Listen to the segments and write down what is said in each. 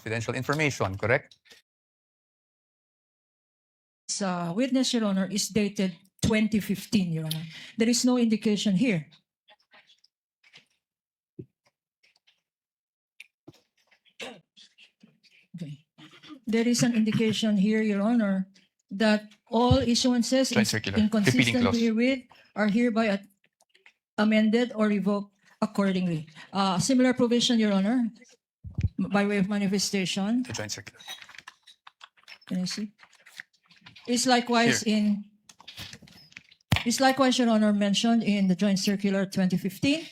confidential information, correct? Witness, Your Honor, is dated 2015, Your Honor. There is no indication here. Okay. There is an indication here, Your Honor, that all issuances Joint circular, repeating inconsistent clause. herewith are hereby amended or revoked accordingly. Similar provision, Your Honor, by way of manifestation. The joint circular. Can I see? Is likewise Your Honor, mentioned in the Joint Circular 2015.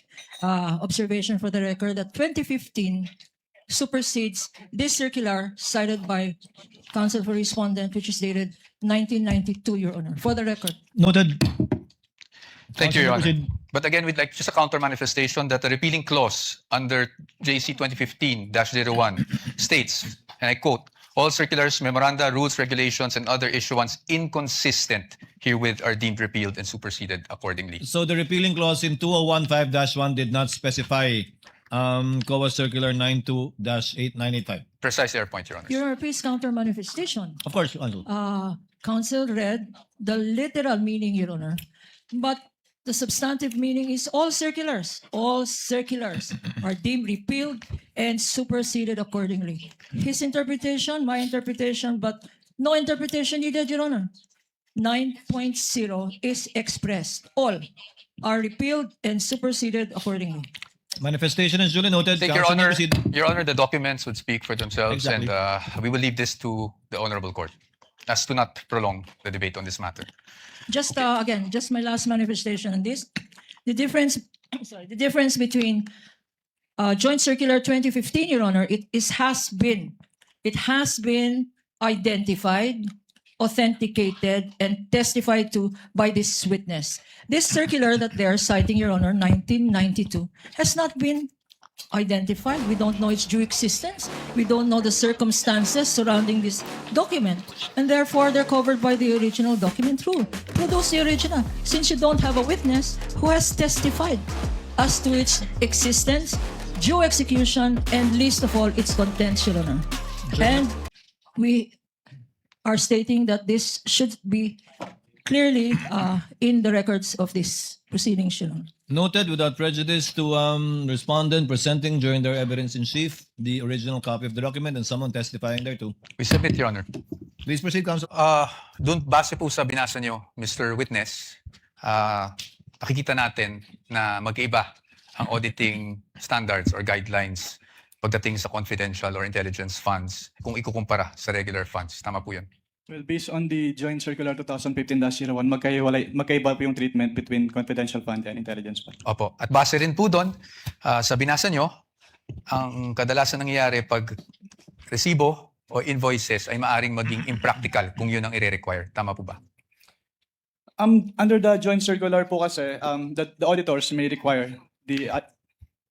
Observation for the record that 2015 supersedes this circular cited by Counsel for Respondent, which is dated 1992, Your Honor. For the record. Noted. Thank you, Your Honor. Proceed. But again, we'd like just a counter manifestation that the repealing clause under JC 2015-01 states, and I quote, all circulars, memoranda, rules, regulations, and other issuance inconsistent herewith are deemed repealed and superseded accordingly. So the repealing clause in 2015-1 did not specify COA Circular 92-8985. Precisely our point, Your Honor. Your Honor, please counter manifestation. Of course, Counsel. Counsel read the literal meaning, Your Honor, but the substantive meaning is all circulars are deemed repealed and superseded accordingly. His interpretation, my interpretation, but no interpretation needed, Your Honor. 9.0 is expressed. All are repealed and superseded accordingly. Manifestation is duly noted. Thank Your Counsel may Honor. proceed. Your Honor, the documents would speak for themselves, Exactly. and we will leave this to the Honorable Court as to not prolong the debate on this matter. Just again, just my last manifestation on this. The difference between Joint Circular 2015, Your Honor, it has been identified, authenticated, and testified to by this witness. This circular that they are citing, Your Honor, 1992, has not been identified. We don't know its due existence. We don't know the circumstances surrounding this document. And therefore, they're covered by the original document rule. Produce the original, since you don't have a witness who has testified as to its existence, due execution, and least of all, its contents, Your Honor. And we are stating that this should be clearly in the records of this proceedings, Your Honor. Noted without prejudice to respondent presenting during their evidence in chief the original copy of the document and someone testifying thereto. We submit, Your Honor. Please proceed, Counsel. Doon base po sa binasa nyo, Mr. Witness, nakikita natin na mag-iba ang auditing standards or guidelines pagdating sa confidential or intelligence funds kung ikukumpara sa regular funds. Tama po yun. Well, based on the Joint Circular 2015-01, magkaiba po yung treatment between confidential fund and intelligence fund. Opo. At base rin po doon, sa binasa nyo, ang kadalasan nangyayari pag resibo o invoices ay maaring maging impractical kung yun ang i-require. Tama po ba? Under the Joint Circular po kasi, the auditors may require the...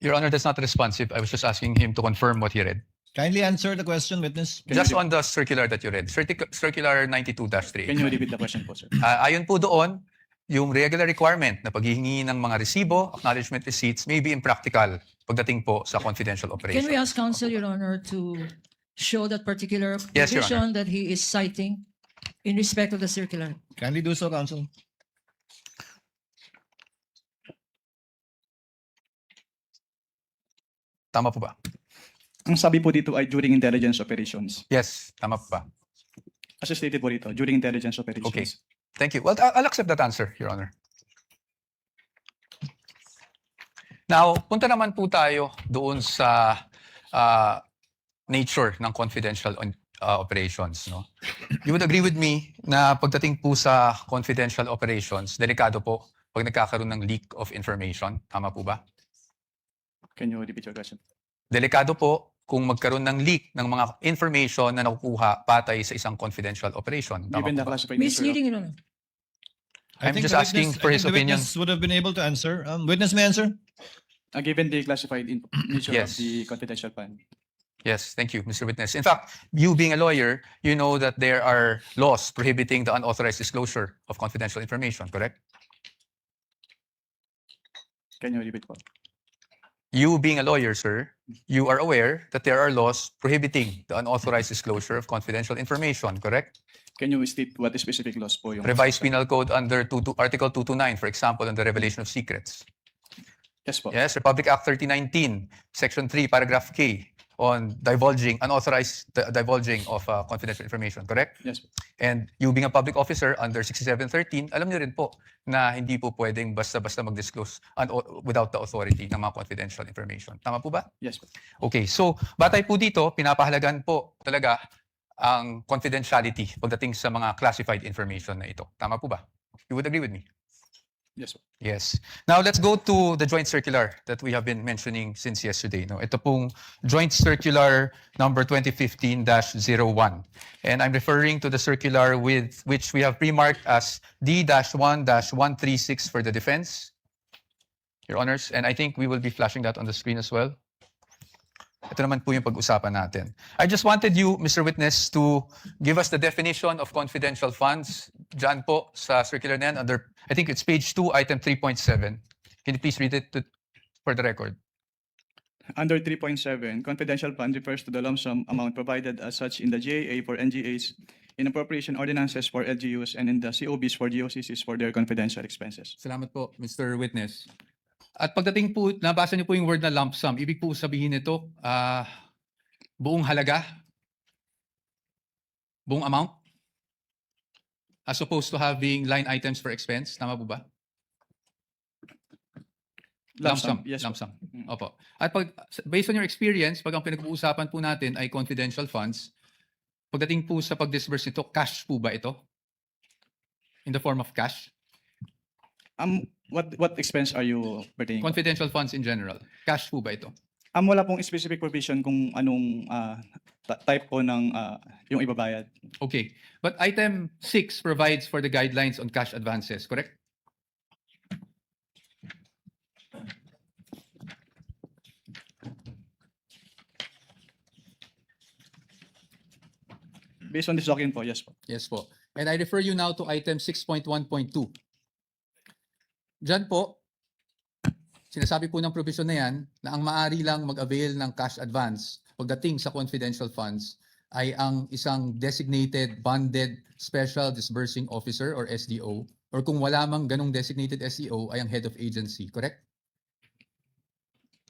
Your Honor, that's not responsive. I was just asking him to confirm what he read. Kindly answer the question, witness. Just on the circular that you read, Circular 92-3. Can you repeat the question po, sir? Ayon po doon, yung regular requirement na paghihingi ng mga resibo, acknowledgement receipts may be impractical pagdating po sa confidential operation. Can we ask Counsel, Your Honor, to show that particular Yes, Your provision that he is citing in respect of the circular? Kindly do so, Counsel. Tama po ba? Ang sabi po dito ay during intelligence operations. Yes, tama po ba? As stated po dito, during intelligence operations. Okay. Thank you. Well, I'll accept that answer, Your Honor. Now, punta naman po tayo doon sa nature ng confidential operations. No? You would agree with me na pagdating po sa confidential operations, delikado po pag nagkakaroon ng leak of information. Tama po ba? Can you repeat your question? Delikado po kung magkaroon ng leak ng mga information na nakukuha patay sa isang confidential operation. Tama Given the po ba? classified nature of- Misleading, Your Honor. I'm think just the asking witness- for I his think the opinion. witness would have been able to answer. Witness may answer. given the classified nature Yes. of the confidential fund. Yes, thank you, Mr. Witness. In fact, you being a lawyer, you know that there are laws prohibiting the unauthorized disclosure of confidential information, correct? Can you repeat po? You being a lawyer, sir, you are aware that there are laws prohibiting the unauthorized disclosure of confidential information, correct? Can you state what specific laws po yung... Revised Penal Code under Article 229, for example, on the revelation of secrets. Yes po. Yes, Republic Act 3019, Section 3, Paragraph K, on divulging, unauthorized divulging of confidential information, correct? Yes po. And you being a public officer under 6713, alam niyo rin po na hindi po pwedeng basta-basta mag-disclose without the authority ng mga confidential information. Tama po ba? Yes po. Okay, so batay po dito, pinapahalagan po talaga ang confidentiality pagdating sa mga classified information na ito. Tama po ba? You would agree with me? Yes po. Yes. Now let's go to the joint circular that we have been mentioning since yesterday. No, ito pong joint circular number 2015-01. And I'm referring to the circular with which we have pre-marked as D-1-136 for the defense, Your Honors. And I think we will be flashing that on the screen as well. Ito naman po yung pag-usapan natin. I just wanted you, Mr. Witness, to give us the definition of confidential funds. Diyan po sa circular na yan, under, I think it's page 2, item 3.7. Can you please read it for the record? Under 3.7, confidential fund refers to the lump sum amount provided as such in the GAA for NGAs, in appropriation ordinances for LGUs, and in the COBs for GOCCs for their confidential expenses. Salamat po, Mr. Witness. At pagdating po, nabasa niyo po yung word na lump sum. Ibig po sabihin nito, buong halaga, buong amount, as opposed to having line items for expense. Tama po ba? Lump sum. Yes Lump po. sum. Opo. At based on your experience, pag ang pinag-uusapan po natin ay confidential funds, pagdating po sa pag-disburse nito, cash po ba ito? In the form of cash? What expense are you pertaining? Confidential funds in general. Cash po ba ito? Wala pong specific provision kung anong type po ng yung ibabayad. Okay. But item 6 provides for the guidelines on cash advances, correct? Based on this document po, yes po. Yes po. And I refer you now to item 6.1.2. Diyan po, sinasabi po ng provision na yan na ang maaari lang mag-avail ng cash advance pagdating sa confidential funds ay ang isang designated bonded special disbursing officer or SDO, or kung wala mang ganong designated SDO ay ang head of agency, correct?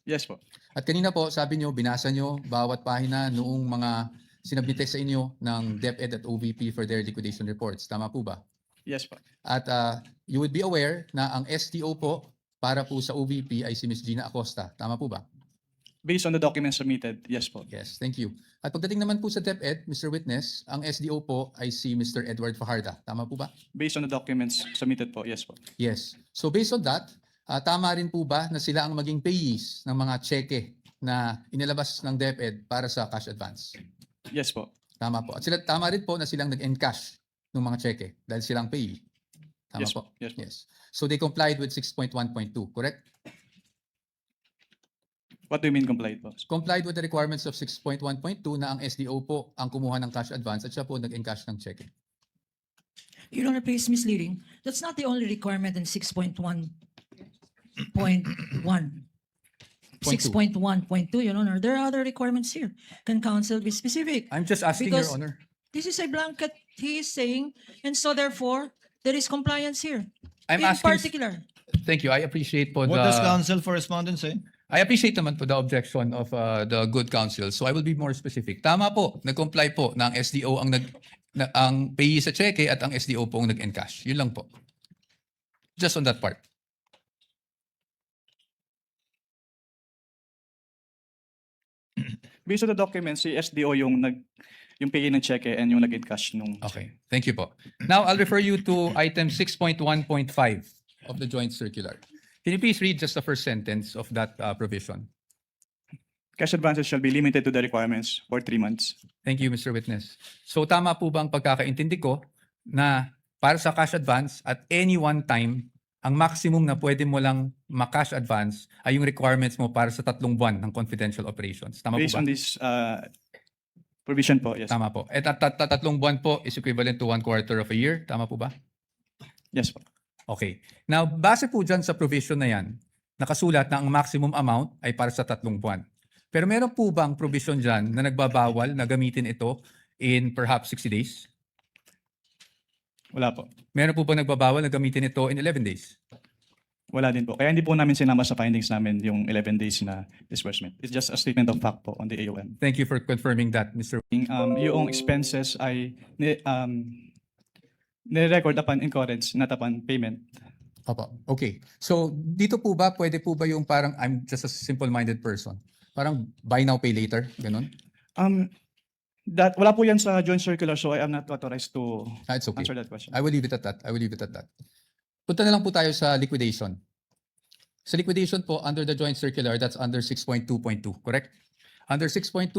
Yes po. At kanina po, sabi nyo, binasa nyo bawat pahina noong mga sinabmite sa inyo ng DepEd at OVP for their liquidation reports. Tama po ba? Yes po. At you would be aware na ang SDO po para po sa OVP ay si Ms. Gina Acosta. Tama po ba? Based on the documents submitted, yes po. Yes, thank you. At pagdating naman po sa DepEd, Mr. Witness, ang SDO po ay si Mr. Edward Fajarda. Tama po ba? Based on the documents submitted po, yes po. Yes. So based on that, tama rin po ba na sila ang maging payees ng mga cheque na inilabas ng DepEd para sa cash advance? Yes po. Tama po. At sila, tama rin po na silang nag-encash ng mga cheque dahil silang payee. Tama Yes po. po. Yes po. Yes. So they complied with 6.1.2, correct? What do you mean complied po? Complied with the requirements of 6.1.2 na ang SDO po ang kumuha ng cash advance at siya po nag-encash ng cheque. Your Honor, please misleading. That's not the only requirement in 6.1.1. 6.1.2, Your Honor. There are other requirements here. Can counsel be specific? I'm just asking, Because- Your Honor. This is a blanket he is saying, and so therefore, there is compliance here. I'm In asking. particular. Thank you. I appreciate po What does the. counsel for respondent say? I appreciate naman po the objection of the good counsel. So I will be more specific. Tama po, nag-comply po ng SDO ang payee sa cheque at ang SDO po ang nag-encash. Yun lang po. Just on that part. Based on the documents, si SDO yung yung payee ng cheque and yung nag-encash nung... Okay. Thank you po. Now I'll refer you to item 6.1.5 of the joint circular. Can you please read just the first sentence of that provision? Cash advances shall be limited to the requirements for 3 months. Thank you, Mr. Witness. So tama po ba ang pagkakaintindi ko na para sa cash advance at any one time, ang maximum na pwede mo lang ma-cash advance ay yung requirements mo para sa 3 buwan ng confidential operations. Tama Based po on ba? this provision po, yes. Tama po. At 3 buwan po is equivalent to 1/4 of a year. Tama po ba? Yes po. Okay. Now, base po dyan sa provision na yan, nakasulat na ang maximum amount ay para sa 3 buwan. Pero meron po bang provision dyan na nagbabawal na gamitin ito in perhaps 60 days? Wala po. Meron po bang nagbabawal na gamitin ito in 11 days? Wala din po. Kaya hindi po namin sinama sa findings namin yung 11 days na disbursement. It's just a statement of fact po on the AOM. Thank you for confirming that, Mr. Yung expenses ay ni-record upon incurrence, not upon payment. Opo. Okay. So, dito po ba, pwede po ba yung parang I'm just a simple-minded person? Parang buy now, pay later? Ganun? That wala po yan sa joint circular, so I am not authorized to It's okay. answer that question. I will leave it at that. Punta na lang po tayo sa liquidation. Sa liquidation po, under the joint circular, that's under 6.2.2, correct? Under 6.2.2,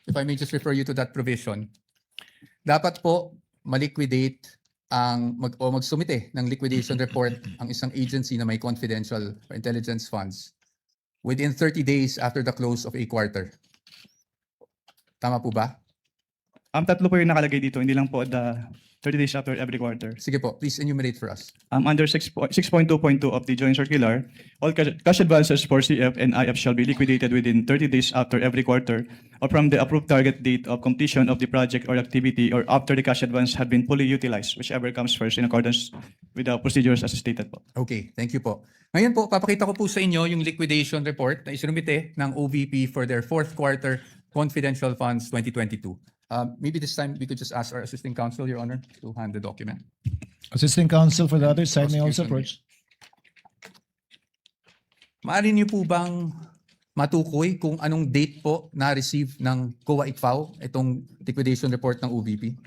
if I may just refer you to that provision, dapat po maliquidate o magsumite ng liquidation report ang isang agency na may confidential or intelligence funds within 30 days after the close of a quarter. Tama po ba? Tatlo po yung nakalagay dito, hindi lang po the 30 days after every quarter. Sige po, please enumerate for us. Under 6.2.2 of the joint circular, all cash advances for CF and IF shall be liquidated within 30 days after every quarter or from the approved target date of completion of the project or activity or after the cash advance had been fully utilized, whichever comes first in accordance with the procedures as stated po. Okay, thank you po. Ngayon po, papakita ko po sa inyo yung liquidation report na isinumite ng OVP for their fourth quarter confidential funds 2022. Maybe this time we could just ask our assisting counsel, Your Honor, to hand the document. Assistant counsel for the other side may also Prosecution. approach. Maaari niyo po bang matukoy kung anong date po na-receive ng COA ICFAO itong liquidation report ng OVP?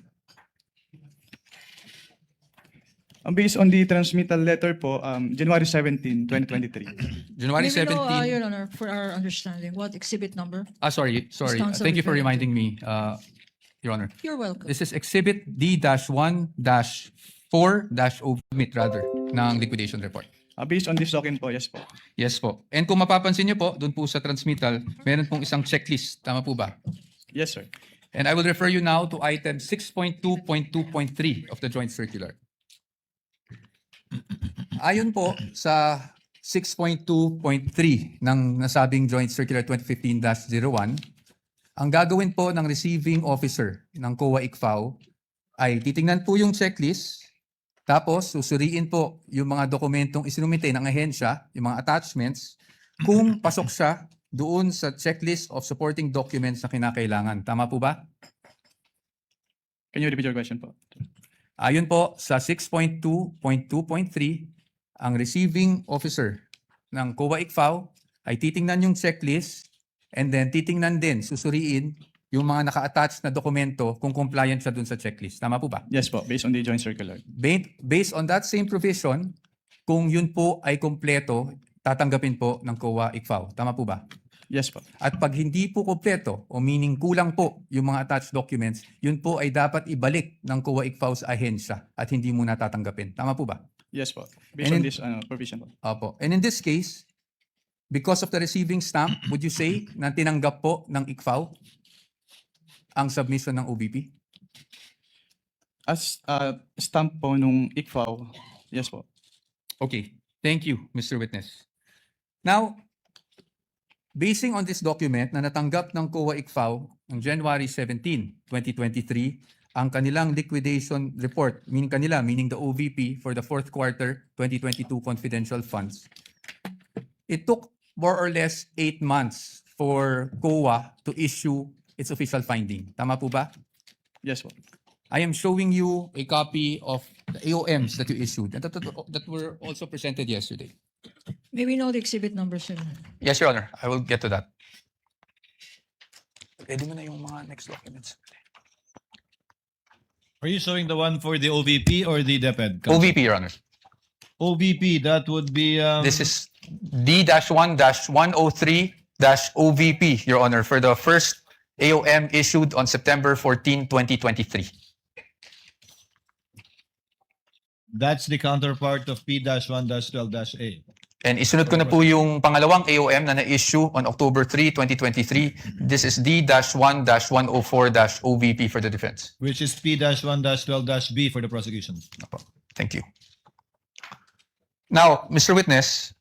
Based on the transmittal letter po, January 17, 2023. January Maybe no, 17. Your Honor, for our understanding, what exhibit number? Sorry. Counsel Thank you for referring to. reminding me, Your Honor. You're welcome. This is Exhibit D-1-4-O ng liquidation report. Based on this document po, yes po. Yes po. And kung mapapansin niyo po, doon po sa transmittal, meron pong isang checklist. Tama po ba? Yes, sir. And I will refer you now to item 6.2.2.3 of the joint circular. Ayon po sa 6.2.3 ng nasabing joint circular 2015-01, ang gagawin po ng receiving officer ng COA ICFAO ay titingnan po yung checklist, tapos susuriin po yung mga dokumentong isinumite ng ahensya, yung mga attachments, kung pasok siya doon sa checklist of supporting documents na kinakailangan. Tama po ba? Can you repeat your question po? Ayon po sa 6.2.2.3, ang receiving officer ng COA ICFAO ay titingnan yung checklist and then titingnan din, susuriin yung mga naka-attach na dokumento kung compliant siya dun sa checklist. Tama po ba? Yes po, based on the joint circular. Based on that same provision, kung yun po ay kompleto, tatanggapin po ng COA ICFAO. Tama po ba? Yes po. At pag hindi po kompleto o meaning kulang po yung mga attached documents, yun po ay dapat ibalik ng COA ICFAO sa ahensya at hindi muna tatanggapin. Tama po ba? Yes po. Based And on in- this provision po. Opo. And in this case, because of the receiving stamp, would you say na tinanggap po ng ICFAO ang submission ng OVP? As stamp po nung ICFAO, yes po. Okay. Thank you, Mr. Witness. Now, basing on this document na natanggap ng COA ICFAO on January 17, 2023, ang kanilang liquidation report, meaning the OVP for the fourth quarter 2022 confidential funds, it took more or less 8 months for COA to issue its official finding. Tama po ba? Yes po. I am showing you a copy of the AOMs that you issued and that were also presented yesterday. May we know the exhibit number, sir? Yes, Your Honor. I will get to that. Ready mo na yung mga next documents. Are you showing the one for the OVP or the DepEd? counsel? OVP, Your Honor. OVP, that would be This is D-1-103-OVP, Your Honor, for the first AOM issued on September 14, 2023. that's the counterpart of P-1-12-A. And isunod ko na po yung pangalawang AOM na na-issue on October 3, 2023. This is D-1-104-OVP for the defense. Which is P-1-12-B for the prosecution. Thank you. Now, Mr. Witness,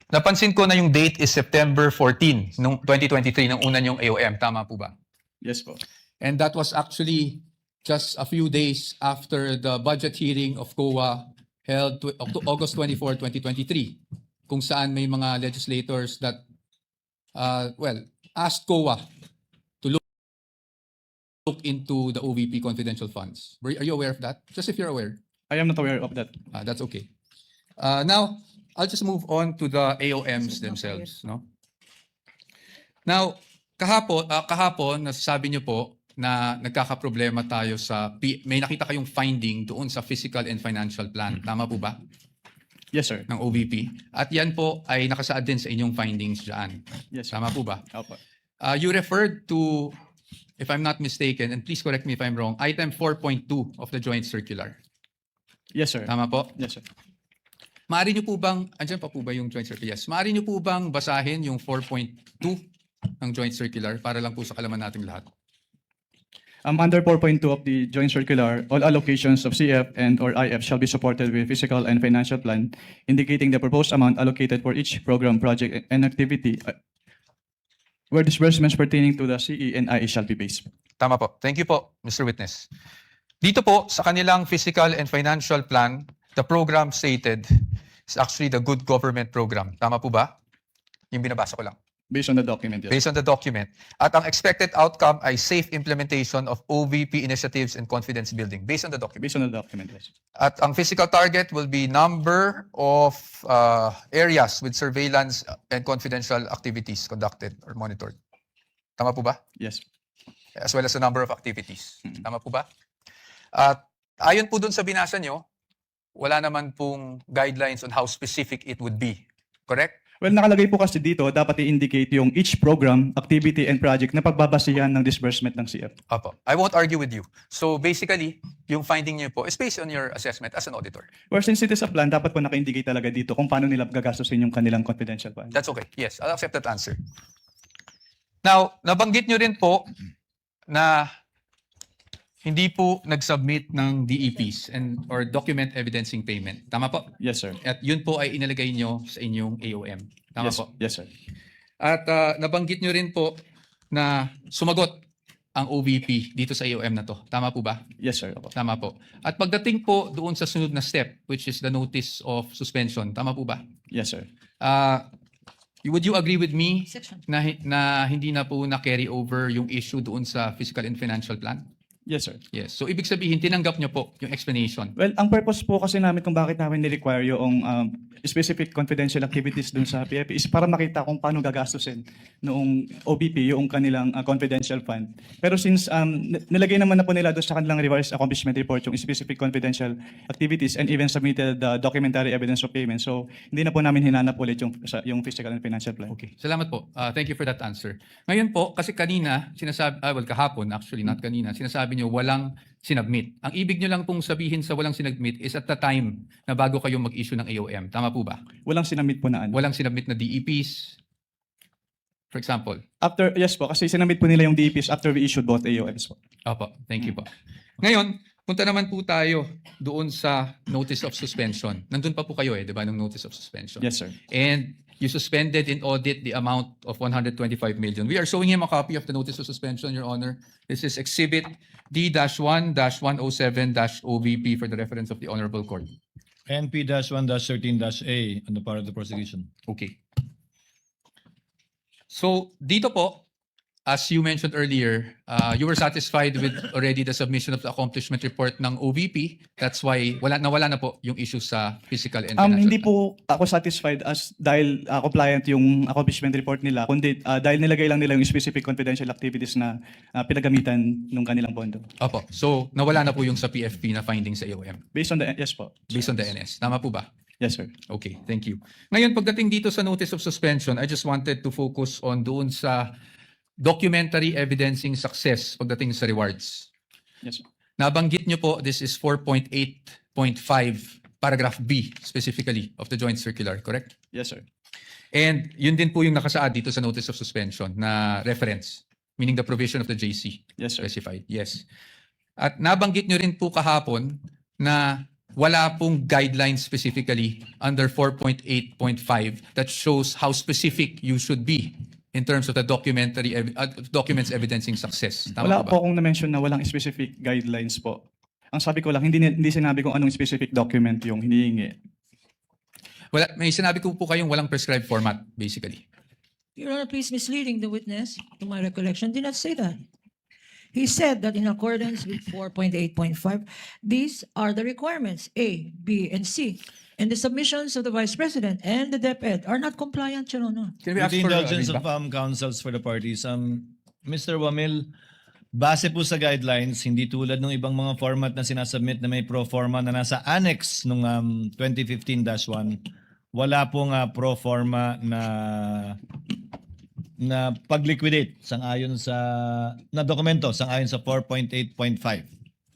Napansin ko na yung date is September 14 nung 2023 nung una yung AOM. Tama po ba? Yes po. And that was actually just a few days after the budget hearing of COA held August 24, 2023, kung saan may mga legislators that, asked COA to look into the OVP confidential funds. Are you aware of that? Just if you're aware. I am not aware of that. That's okay. Now, I'll just move on to the AOMs themselves. No? Now, kahapon, nasasabi niyo po na nagkakaproblema tayo may nakita kayong finding doon sa physical and financial plan. Tama po ba? Yes, sir. Ng OVP. At yan po ay nakasaad din sa inyong findings dyan. Yes, sir. Tama po ba? Opo. You referred to, if I'm not mistaken, and please correct me if I'm wrong, item 4.2 of the joint circular. Yes, sir. Tama po? Yes, sir. Maaari niyo po bang, andyan pa po ba yung joint circular? Yes. Maaari niyo po bang basahin yung 4.2 ng joint circular para lang po sa kalaman nating lahat? Under 4.2 of the joint circular, all allocations of CF and or IF shall be supported with physical and financial plan indicating the proposed amount allocated for each program, project, and activity where disbursements pertaining to the CE and IE shall be based. Tama po. Thank you po, Mr. Witness. Dito po, sa kanilang physical and financial plan, the program stated is actually the Good Government Program. Tama po ba? Yung binabasa ko lang. Based on the document, yes. Based on the document. At ang expected outcome ay safe implementation of OVP initiatives and confidence building. Based on the document. Based on the document, yes. At ang physical target will be number of areas with surveillance and confidential activities conducted or monitored. Tama po ba? Yes. As well as the number of activities. Tama po ba? At ayon po dun sa binasa nyo, wala naman pong guidelines on how specific it would be. Correct? Well, nakalagay po kasi dito, dapat i-indicate yung each program, activity, and project na pagbabasihan ng disbursement ng CF. Opo. I won't argue with you. So basically, yung finding niyo po is based on your assessment as an auditor. Or since it is a plan, dapat po naka-indicate talaga dito kung paano nila gagastusin yung kanilang confidential fund. That's okay. Yes, I'll accept that answer. Now, nabanggit nyo rin po na hindi po nag-submit ng DEPs or document evidencing payment. Tama po? Yes, sir. At yun po ay inilagay nyo sa inyong AOM. Tama Yes, po? yes, sir. At nabanggit nyo rin po na sumagot ang OVP dito sa AOM na to. Tama po ba? Yes, sir. Opo. Tama po. At pagdating po doon sa sunod na step, which is the notice of suspension. Tama po ba? Yes, sir. Would you agree with me Section. na hindi na po na-carry over yung issue doon sa fiscal and financial plan? Yes, sir. Yes. So ibig sabihin, tinanggap nyo po yung explanation. Well, ang purpose po kasi namin kung bakit namin ni-require yung specific confidential activities dun sa PFP is para makita kung paano gagastusin noong OBP yung kanilang confidential fund. Pero since nilagay naman na po nila doon sa kanilang revised accomplishment report yung specific confidential activities and even submitted the documentary evidence of payment. So hindi na po namin hinanap ulit yung physical and financial plan. Okay. Salamat po. Thank you for that answer. Ngayon po, kasi kanina, kahapon actually, not kanina, sinasabi nyo walang sinubmit. Ang ibig nyo lang pong sabihin sa walang sinubmit is at the time na bago kayo mag-issue ng AOM. Tama po ba? Walang sinamit po na ano. Walang sinubmit na DEPs, for example. Yes po, kasi sinamit po nila yung DEPs after we issued both AOMs po. Opo, thank you po. Ngayon, punta naman po tayo doon sa notice of suspension. Nandun pa po kayo di ba, ng notice of suspension? Yes, sir. And you suspended in audit the amount of 125 million. We are showing him a copy of the notice of suspension, Your Honor. This is Exhibit D-1-107-OVP for the reference of the Honorable Court. NP-1-13-A on the part of the prosecution. Okay. So, dito po, as you mentioned earlier, you were satisfied with already the submission of the accomplishment report ng OVP. That's why wala na po yung issue sa physical and financial. Hindi po ako satisfied dahil compliant yung accomplishment report nila, kundi dahil nilagay lang nila yung specific confidential activities na pinagamitan ng kanilang pondo. Opo. So, nawala na po yung sa PFP na findings sa AOM. Based on the, yes po. Based on the NS. Tama po ba? Yes, sir. Okay, thank you. Ngayon, pagdating dito sa notice of suspension, I just wanted to focus on doon sa documentary evidencing success pagdating sa rewards. Yes, sir. Nabanggit nyo po, this is 4.8.5 paragraph B specifically of the joint circular, correct? Yes, sir. And yun din po yung nakasaad dito sa notice of suspension na reference, meaning the provision of the JC Yes, sir. specified. Yes. At nabanggit nyo rin po kahapon na wala pong guidelines specifically under 4.8.5 that shows how specific you should be in terms of the documents evidencing success. Tama Wala po ba? po akong na-mention na walang specific guidelines po. Ang sabi ko lang, hindi sinabi kung anong specific document yung hinihingi. Wala, may sinabi ko po kayong walang prescribed format, basically. Your Honor, please misleading the witness, to my recollection, did not say that. He said that in accordance with 4.8.5, these are the requirements, A, B, and C. And the submissions of the Vice President and the DepEd are not compliant, Your Honor. Can we With ask the for a indulgence of readback? counsels for the parties, Mr. Wamil, base po sa guidelines, hindi tulad ng ibang mga format na sinasubmit na may pro forma na nasa annex nung 2015-1, wala pong pro forma na pag-liquidate sang-ayon sa na dokumento sang-ayon sa 4.8.5.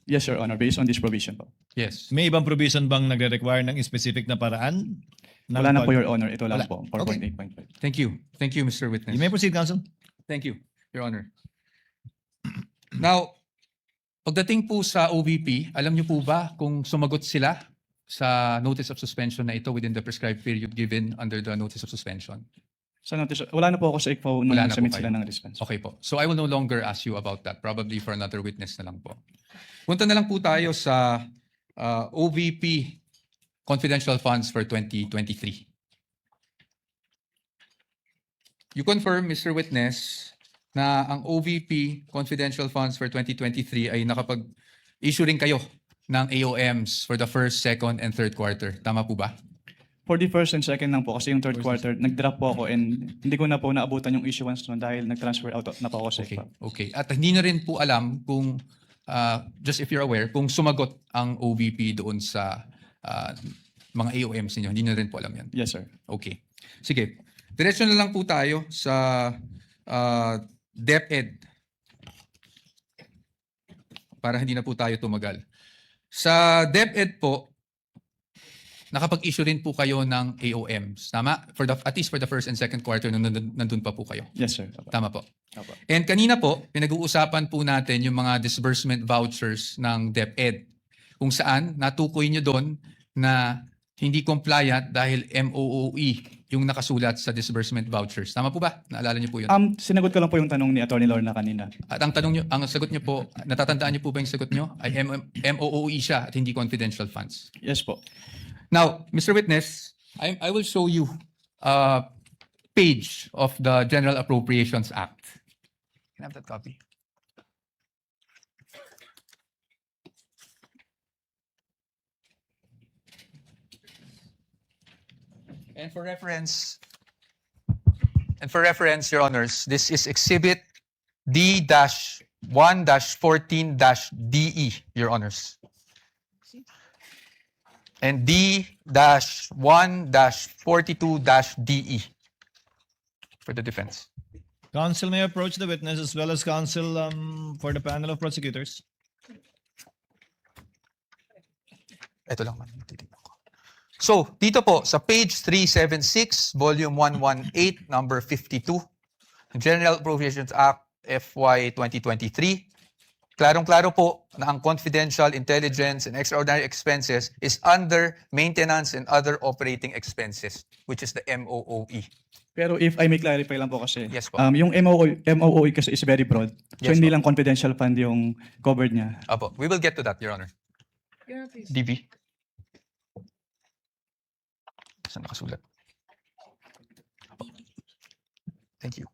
Yes, Your Honor, based on this provision po. Yes. May ibang provision bang nagre-require ng specific na paraan? ng Wala na po, pag- Your Honor. Ito lang Wala. po, Okay. 4.8.5. Thank you. Thank you, Mr. Witness. You may proceed, counsel. Thank you, Your Honor. Now, pagdating po sa OVP, alam niyo po ba kung sumagot sila sa notice of suspension na ito within the prescribed period given under the notice of suspension? Sa notice, wala na po ako sa ICFO nung Wala na po submit kayo. sila ng response. Okay po. So I will no longer ask you about that. Probably for another witness na lang po. Punta na lang po tayo sa OVP confidential funds for 2023. You confirm, Mr. Witness, na ang OVP confidential funds for 2023 ay nakapag-issue rin kayo ng AOMs for the first, second, and third quarter. Tama po ba? For the first and second lang po, kasi yung third quarter, nag-drop po ako and hindi ko na po naabutan yung issuance nun dahil nag-transfer out na po ako sa Okay. ICFO. Okay. At hindi na rin po alam kung, just if you're aware, kung sumagot ang OVP doon sa mga AOMs ninyo. Hindi na rin po alam yan. Yes, sir. Okay. Sige. Diretso na lang po tayo sa DepEd. Para hindi na po tayo tumagal. Sa DepEd po, nakapag-issue rin po kayo ng AOMs. Tama? At least for the first and second quarter, nandun pa po kayo. Yes, sir. Tama po. Apo. And kanina po, pinag-uusapan po natin yung mga disbursement vouchers ng DepEd. Kung saan, natukoy nyo doon na hindi compliant dahil MOOE yung nakasulat sa disbursement vouchers. Tama po ba? Naalala niyo po yun? Sinagot ko lang po yung tanong ni Attorney Lorna kanina. At ang sagot niyo po, natatandaan niyo po ba yung sagot niyo? Ay MOOE siya at hindi confidential funds. Yes po. Now, Mr. Witness, I will show you a page of the General Appropriations Act. Can I have that copy? And for reference, Your Honors, this is Exhibit D-1-14-DE, Your Honors. And D-1-42-DE for the defense. Counsel may approach the witness as well as counsel for the panel of prosecutors. Ito lang man. Titignan ko. So, dito po sa page 376, volume 118, number 52, General Appropriations Act FY 2023. Klarong-klaro po na ang confidential, intelligence, and extraordinary expenses is under maintenance and other operating expenses, which is the MOOE. Pero if I may clarify lang po kasi, Yes po. yung MOOE kasi is very broad. So Yes hindi po. lang confidential fund yung covered niya. Apo, we will get to that, Your Honor. Your Honor, please. DV. Saan nakasulat? Apo. Thank you.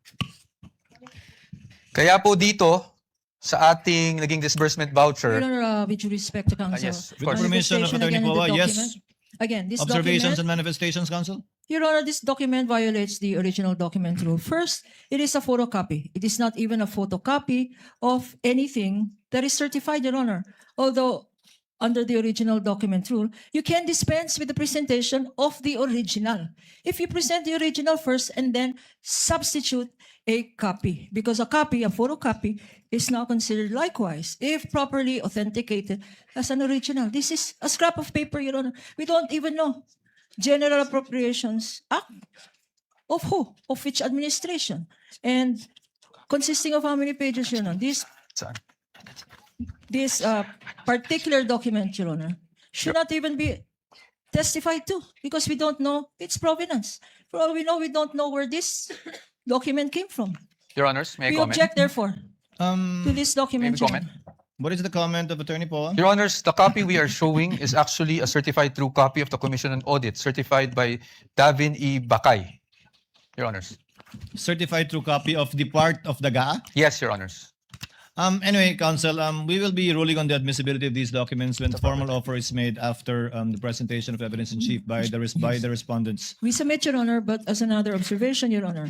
Kaya po dito, sa ating naging disbursement voucher, Your Honor, with due respect to counsel. yes, of With course. the permission of Manifestation Attorney again in the Poa, yes. document. Again, this Observations document, and manifestations, counsel? Your Honor, this document violates the original document rule. First, it is a photocopy. It is not even a photocopy of anything that is certified, Your Honor. Although, under the original document rule, you can dispense with the presentation of the original. If you present the original first and then substitute a copy, because a copy, a photocopy, is now considered likewise, if properly authenticated, as an original. This is a scrap of paper, Your Honor. We don't even know. General Appropriations Act of who? Of which administration? And consisting of how many pages, Your Honor? Saan? This particular document, Your Honor, should not even be testified to because we don't know its provenance. For all we know, we don't know where this document came from. Your Honors, may I We comment? object, therefore, to this document. Maybe Your comment? Honor. What is the comment of Attorney Poe? Your Honors, the copy we are showing is actually a certified true copy of the Commission on Audit, certified by Davin E. Bakay. Your Honors. Certified true copy of the part of the GA? Yes, Your Honors. Anyway, Counsel, we will be ruling on the admissibility of these documents when the formal offer is made after the presentation of evidence in chief by the respondents. We submit, Your Honor, but as another observation, Your Honor,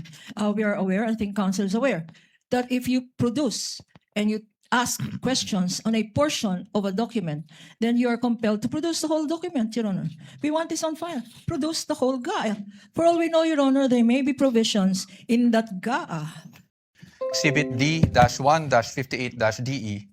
we are aware, I think counsel is aware, that if you produce and you ask questions on a portion of a document, then you are compelled to produce the whole document, Your Honor. We want this on file. Produce the whole GAA. For all we know, Your Honor, there may be provisions in that GAA. Exhibit D-1-58-DE.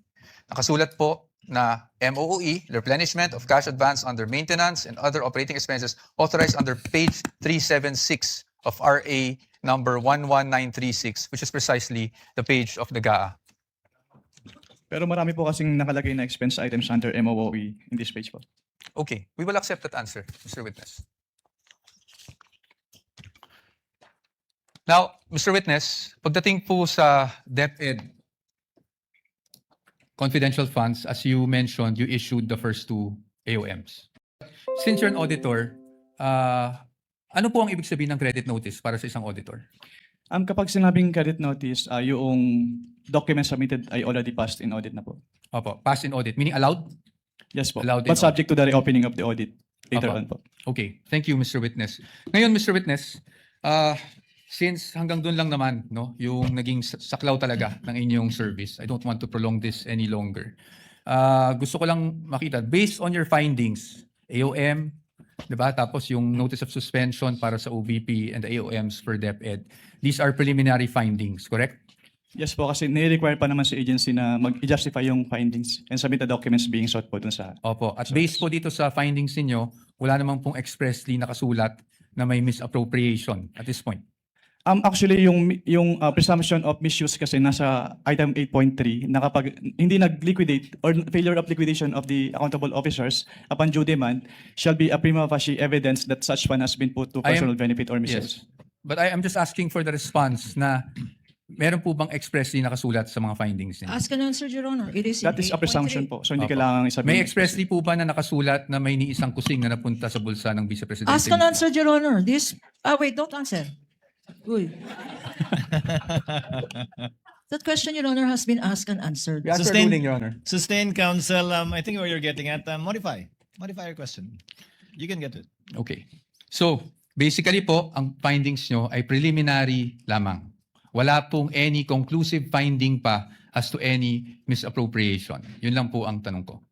Nakasulat po na MOOE, replenishment of cash advance under maintenance and other operating expenses authorized under page 376 of RA number 11936, which is precisely the page of the GAA. Pero marami po kasing nakalagay na expense items under MOOE in this page po. Okay, we will accept that answer, Mr. Witness. Now, Mr. Witness, pagdating po sa DepEd confidential funds, as you mentioned, you issued the first two AOMs. Since you're an auditor, ano po ang ibig sabihin ng credit notice para sa isang auditor? Kapag sinabing credit notice, yung document submitted ay already passed in audit na po. Opo, pass in audit, meaning allowed? Yes po. Allowed in But subject to the reopening of the audit later Apo. on po. Okay, thank you, Mr. Witness. Ngayon, Mr. Witness, since hanggang doon lang naman, no, yung naging saklaw talaga ng inyong service, I don't want to prolong this any longer. Gusto ko lang makita, based on your findings, AOM, diba? Tapos yung notice of suspension para sa OVP and the AOMs for DepEd, these are preliminary findings, correct? Yes po, kasi nire-require pa naman si agency na mag-justify yung findings and submit the documents being sought po dun sa... Opo. At based po dito sa findings ninyo, wala namang pong expressly nakasulat na may misappropriation at this point. Actually, yung presumption of misuse kasi nasa item 8.3 na kapag hindi nag-liquidate or failure of liquidation of the accountable officers upon due demand shall be a prima facie evidence that such fund has been put to I am- personal benefit or misuse. Yes. But I'm just asking for the response na meron po bang expressly nakasulat sa mga findings ninyo? Ask and answer, Your Honor. It is in That is a 8.3. presumption po. So hindi Opo. kailangan isabihin. May expressly po ba na nakasulat na may isang kusing na napunta sa bulsa ng Vice Presidente? Ask and answer, Your Honor. This, wait, don't answer. Uy. That question, Your Honor, has been asked and answered. We ask for Sustain- ruling, Your Honor. Sustained, Counsel. I think where you're getting at, modify your question. You can get to it. Okay. So, basically po, ang findings nyo ay preliminary lamang. Wala pong any conclusive finding pa as to any misappropriation. Yun lang po ang tanong ko.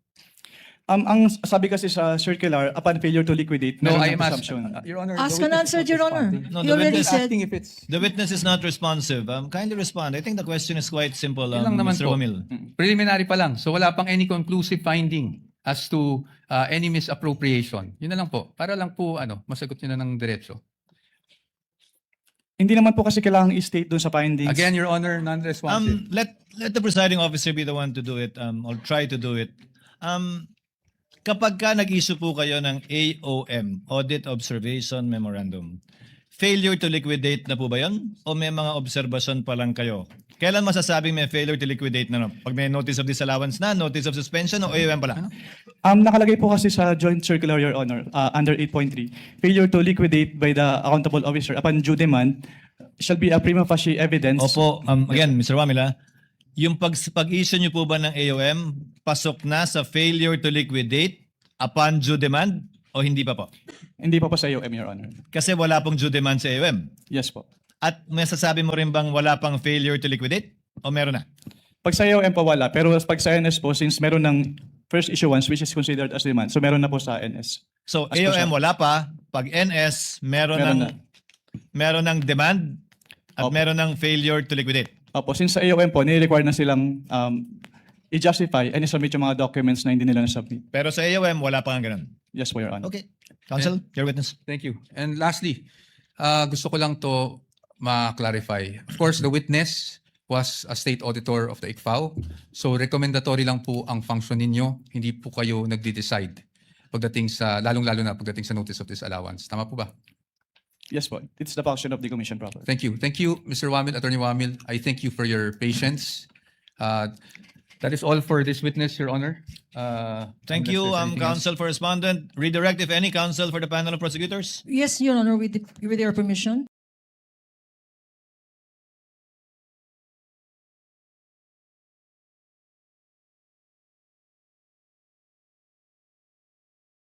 Ang sabi kasi sa circular, upon failure to liquidate, No, meron I ng am presumption. Your Honor. Ask the and witness is answer, not Your Honor. responding. No, You the already witness said, Asking if it's... The witness is not responsive. Kindly respond. I think the question is quite simple, Yun lang naman Mr. po. Wamil. Preliminary pa lang. So wala pang any conclusive finding as to any misappropriation. Yun na lang po. Para lang po masagot nyo na ng diretso. Hindi naman po kasi kailangan i-state dun sa findings. Again, Your Honor, non-responsive. Let the presiding officer be the one to do it, or try to do it. Kapag ka nag-issue po kayo ng AOM, Audit Observation Memorandum, failure to liquidate na po ba yun? O may mga observation pa lang kayo? Kailan masasabing may failure to liquidate na? No? Pag may notice of disallowance na, notice of suspension, o AOM pa lang? Nakalagay po kasi sa joint circular, Your Honor, under 8.3, failure to liquidate by the accountable officer upon due demand shall be a prima facie evidence. Opo, again, Mr. Wamila, yung pag-issue nyo po ba ng AOM, pasok na sa failure to liquidate upon due demand o hindi pa po? Hindi pa po sa AOM, Your Honor. Kasi wala pong due demand sa AOM. Yes po. At may sasabi mo rin bang wala pang failure to liquidate? O meron na? Pag sa AOM pa wala, pero pag sa NS po, since meron ng first issuance which is considered as demand, so meron na po sa NS. So As per AOM siya. wala pa, pag NS meron Meron ng meron ng demand at Opo. meron ng failure to liquidate. Opo, since sa AOM po, nire-require na silang i-justify and i-submit yung mga documents na hindi nila na-submit. Pero sa AOM wala pa nga ganun. Yes po, Your Honor. Okay. Counsel, your witness. Thank you. And lastly, gusto ko lang to ma-clarify. Of course, the witness was a state auditor of the ICFAO. So recommendatory lang po ang function ninyo. Hindi po kayo nagde-decide. pagdating sa, lalong-lalo na pagdating sa notice of disallowance. Tama po ba? Yes po. It's the function of the commission proper. Thank you. Thank you, Mr. Wamil, Attorney Wamil. I thank you for your patience. That is all for this witness, Your Honor. Thank Unless you, there's anything else. counsel for respondent. Redirect, if any, counsel for the panel of prosecutors. Yes, Your Honor, with your permission.